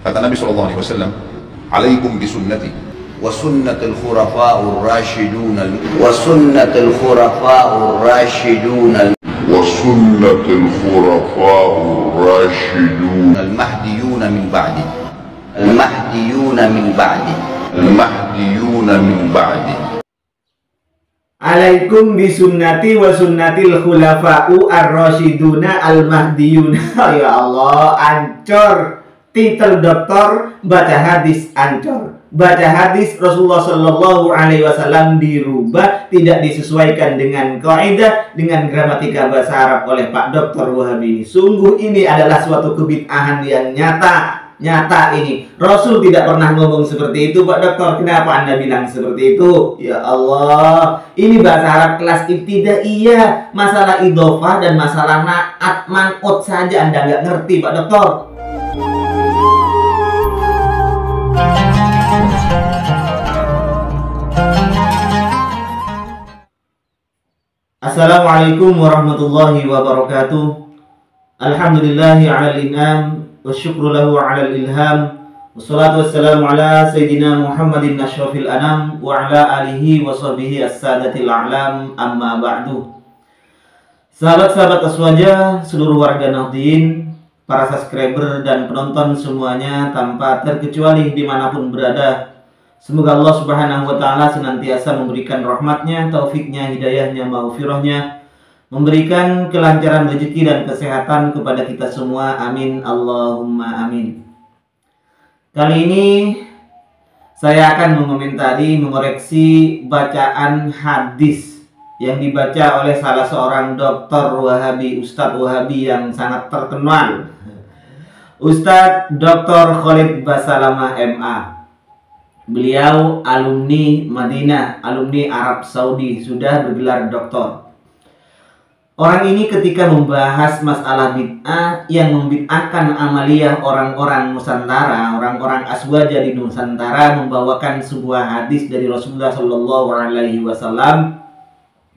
Kata Nabi SAW, "Alaikum bisunnati wa sunnatul khurafa'ur rasyidun wa sunnatul khurafa'ur rasyidun wa sunnatul khurafa'ur rasyidun al-mahdiyun min ba'di al-mahdiyun min ba'di al-mahdiyun min ba'di." Alaikum bisunnati wa sunnatil khulafa'u ar-rasyiduna al-mahdiyuna. Ya Allah, ancur. Titel doktor, baca hadis ancur. Baca hadis Rasulullah Shallallahu Alaihi Wasallam dirubah, tidak disesuaikan dengan kaidah, dengan gramatika bahasa Arab oleh Pak Dr. Wahabi ini. Sungguh ini adalah suatu kebid'ahan yang nyata ini. Rasul tidak pernah ngomong seperti itu, Pak Dokter. Kenapa Anda bilang seperti itu? Ya Allah, ini bahasa Arab kelas ibtidaiyah. Masalah idhofah dan masalah na'at man'ut saja Anda nggak ngerti, Pak Dokter. Assalamualaikum warahmatullahi wabarakatuh. Alhamdulillahi ala al-in'am wa syukru lahu ala al-ilham. Wassalatu wassalamu ala sayyidina Muhammadin asyrafil anam wa ala alihi wa sahbihi as-sadatil a'lam, amma ba'du. Sahabat-sahabat Aswaja, seluruh warga Nahdien, para subscriber dan penonton semuanya tanpa terkecuali dimanapun berada, semoga Allah Subhanahu wa Ta'ala senantiasa memberikan rahmatnya, taufiknya, hidayahnya, maghfirahnya, memberikan kelancaran rezeki dan kesehatan kepada kita semua. Amin, Allahumma amin. Kali ini saya akan mengoreksi bacaan hadis yang dibaca oleh salah seorang dokter Wahabi, Ustadz Wahabi yang sangat terkenal, Ustadz Dr. Khalid Basalamah MA. Beliau alumni Madinah, alumni Arab Saudi, sudah bergelar doktor. Orang ini ketika membahas masalah bid'ah yang membid'ahkan amaliyah orang-orang Nusantara, orang-orang Aswaja di Nusantara, membawakan sebuah hadis dari Rasulullah Shallallahu Alaihi Wasallam,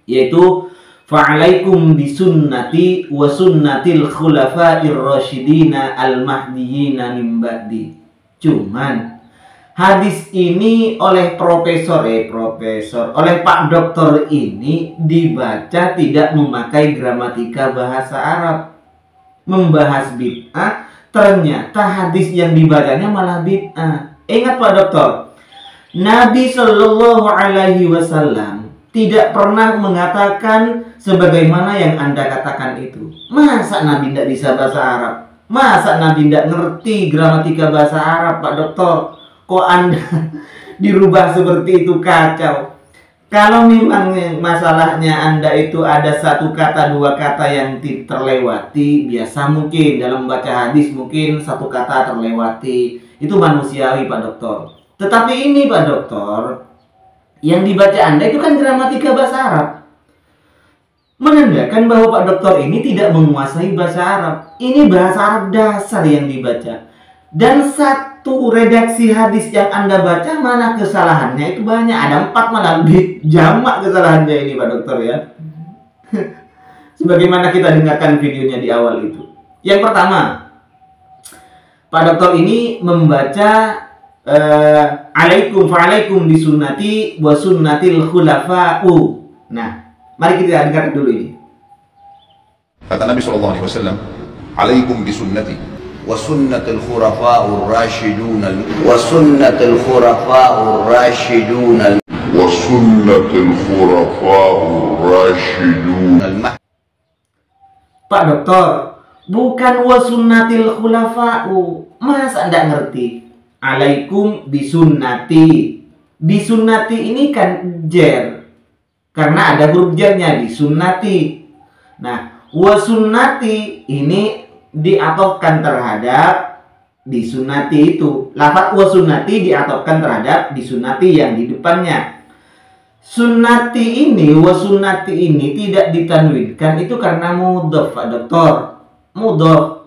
yaitu fa'alaikum bisunnati wa sunnatil khulafa'ir rasyidina al-mahdiyina min ba'di. Cuman hadis ini oleh oleh Pak Dokter ini dibaca tidak memakai gramatika bahasa Arab. Membahas bid'ah, ternyata hadis yang dibacanya malah bid'ah. Ingat Pak Dokter, Nabi Shallallahu Alaihi Wasallam tidak pernah mengatakan sebagaimana yang Anda katakan itu. Masa Nabi tidak bisa bahasa Arab? Masa Nabi tidak ngerti gramatika bahasa Arab, Pak Dokter? Kok Anda dirubah seperti itu? Kacau. Kalau memang masalahnya Anda itu ada satu kata, dua kata yang terlewati, biasa mungkin dalam membaca hadis mungkin satu kata terlewati, itu manusiawi Pak Dokter. Tetapi ini Pak Dokter, yang dibaca Anda itu kan gramatika bahasa Arab, menandakan bahwa Pak Dokter ini tidak menguasai bahasa Arab. Ini bahasa Arab dasar yang dibaca. Dan satu redaksi hadis yang Anda baca, mana kesalahannya itu banyak. Ada 4 malah jamak kesalahannya ini Pak Dokter ya. Sebagaimana kita dengarkan videonya di awal itu. Yang pertama, Pak Dokter ini membaca fa'alaikum bisunnati wa sunnatil khulafa'u. Nah, mari kita dengarkan dulu ini. Kata Nabi SAW, "Alaikum bisunnati wa sunnatul khurafa'ur rasyidun wa sunnatul khurafa'ur rasyidun wa sunnatul khurafa'ur rasyidun." Pak Dokter, bukan wa sunnatil khulafa'u. Masa Anda ngerti? Alaikum bisunnati. Bisunnati ini kan jer, karena ada huruf jarnya, bisunnati. Nah, wa sunnati ini diatofkan terhadap disunnati itu. Lafaz wa sunnati diatofkan terhadap disunnati yang di depannya. Sunnati ini, wa sunnati ini tidak ditanwinkan itu karena mudhof, Pak Dokter. Mudhof.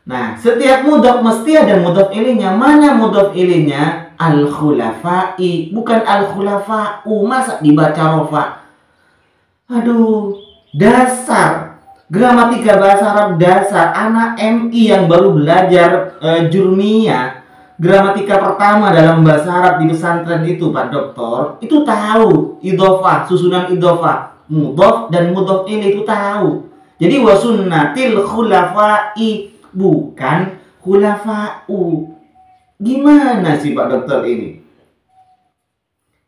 Nah, setiap mudhof mesti ada mudhof ilainya. Mana mudhof ilainya? Al-khulafa'i, bukan al-khulafa'u. Masa dibaca rofa? Aduh, dasar gramatika bahasa Arab dasar. Anak MI yang baru belajar jurmiyah gramatika pertama dalam bahasa Arab di pesantren itu Pak Doktor, itu tahu idhofah, susunan idhofah, mudhof dan mudhof ilaih itu tahu. Jadi wa sunnatil khulafa'i, bukan khulafa'u. Gimana sih Pak Dokter ini?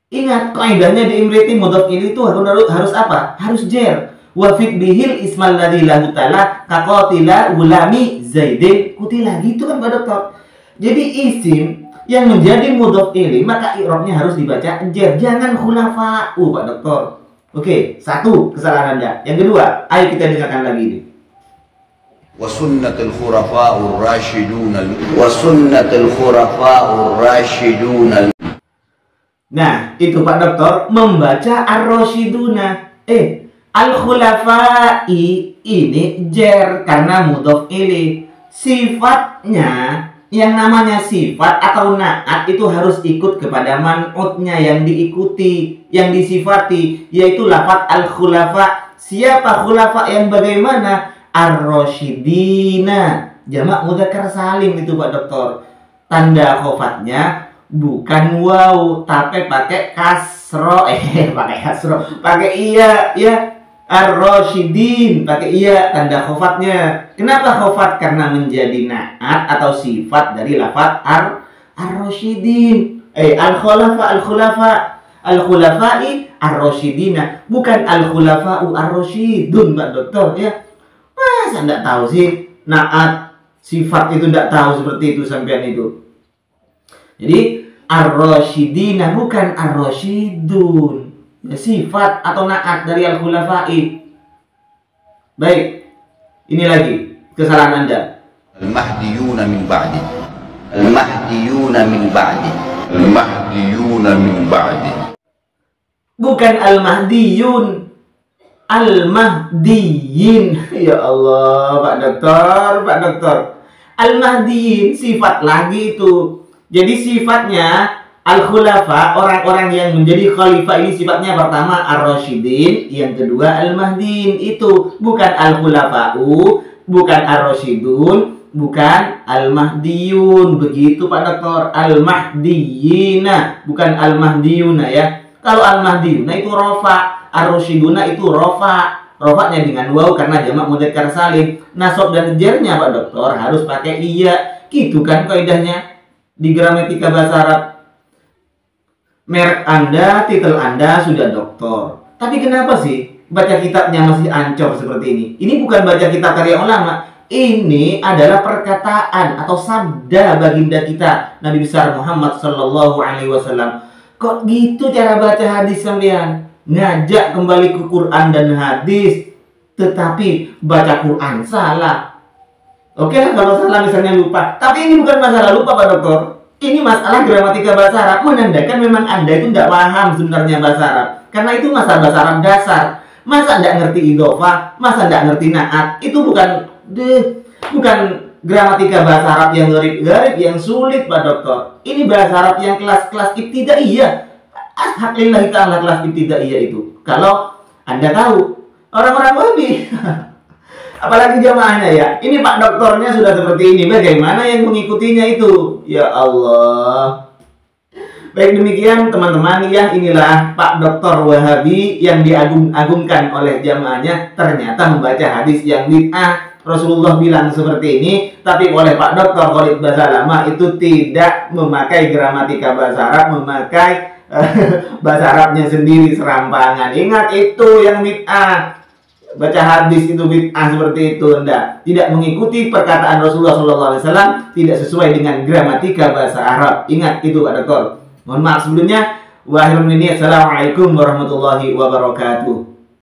Ingat kaidahnya di Imriti mudhof ilaih itu harus apa? Harus jar. Wa fit bihil ismal ladzi lahu ta'ala kaqatila gulami zaidin kutila, gitu kan Pak Dokter. Jadi isim yang menjadi mudhof ilaih maka i'rabnya harus dibaca jar, jangan khulafa'u Pak Dokter. Oke, satu kesalahan Anda. Yang kedua, ayo kita dengarkan lagi ini. وسنة الخلفاء الراشدون وسنة الخلفاء الراشدون. Nah, itu Pak Dokter membaca ar-rasyiduna. Al-khulafa'i ini jar karena mudhof ilaih. Sifatnya, yang namanya sifat atau na'at itu harus ikut kepada man'utnya yang diikuti, yang disifati, yaitu lafaz al-khulafa. Siapa khulafa yang bagaimana? Ar-rasyidina, jamak mudzakkar salim itu Pak Dokter. Tanda khofatnya bukan waw tapi pakai kasro, pakai iya ya. Ar-rasyidin pakai iya tanda khofatnya. Kenapa khofat? Karena menjadi na'at atau sifat dari lafaz ar-rasyidin. Al-khulafa'i ar-rasyidina, bukan al-khulafa'u ar-rasyidun Pak Dokter ya. Masa enggak tahu sih na'at sifat itu, enggak tahu seperti itu sampean itu. Jadi ar-rasyidina bukan ar-rasyidun. Ya, sifat atau na'at dari al-khulafa'i. Baik. Ini lagi kesalahan Anda. Al-mahdiyuna min ba'di. Al-mahdiyuna min ba'di. Al-mahdiyuna min ba'di. Bukan al-mahdiyun, al-mahdiyin. Ya Allah, Pak Dokter. Al-mahdiyin sifat lagi itu. Jadi sifatnya al-khulafa, orang-orang yang menjadi khalifah ini sifatnya pertama ar-rasyidin, yang kedua al-mahdiyin. Itu bukan al-khulafa'u, bukan ar-rasyidun, bukan al-mahdiyun. Begitu Pak Dokter. Al-mahdiyina, bukan al-mahdiyuna ya. Kalau al-mahdiyuna itu rofa, ar-rasyiduna itu rofa. Rofanya dengan waw karena jamak mudzakkar salim. Nasab dan jarnya Pak Dokter harus pakai iya. Gitu kan kaidahnya di gramatika bahasa Arab. Merek Anda, titel Anda sudah doktor. Tapi kenapa sih baca kitabnya masih ancur seperti ini? Ini bukan baca kitab karya ulama. Ini adalah perkataan atau sabda baginda kita Nabi besar Muhammad sallallahu alaihi wasallam. Kok gitu cara baca hadis sampean? Ngajak kembali ke Quran dan hadis, tetapi baca Quran salah. Oke lah kalau salah misalnya lupa. Tapi ini bukan masalah lupa Pak Dokter. Ini masalah gramatika bahasa Arab, menandakan memang Anda itu tidak paham sebenarnya bahasa Arab. Karena itu masalah bahasa Arab dasar. Masa tidak ngerti idhofah, masa tidak ngerti na'at. Itu bukan gramatika bahasa Arab yang garip-garip, yang sulit Pak Dokter. Ini bahasa Arab yang kelas-kelas ibtidaiyah. Alhamdulillah ta'ala kelas ibtidaiyah itu. Kalau Anda tahu, orang-orang Wahabi apalagi jamaahnya ya. Ini Pak Doktornya sudah seperti ini. Bagaimana yang mengikutinya itu? Ya Allah. Baik demikian teman-teman ya, inilah Pak Doktor Wahabi yang diagung-agungkan oleh jamaahnya. Ternyata membaca hadis yang bid'ah. Rasulullah bilang seperti ini, tapi oleh Pak Doktor Khalid Basalamah itu tidak memakai gramatika bahasa Arab, memakai bahasa Arabnya sendiri serampangan. Ingat itu yang bid'ah. Baca hadis itu bid'ah seperti itu, Anda tidak mengikuti perkataan Rasulullah SAW, tidak sesuai dengan gramatika bahasa Arab. Ingat itu Pak Doktor. Mohon maaf sebelumnya. Assalamualaikum warahmatullahi wabarakatuh.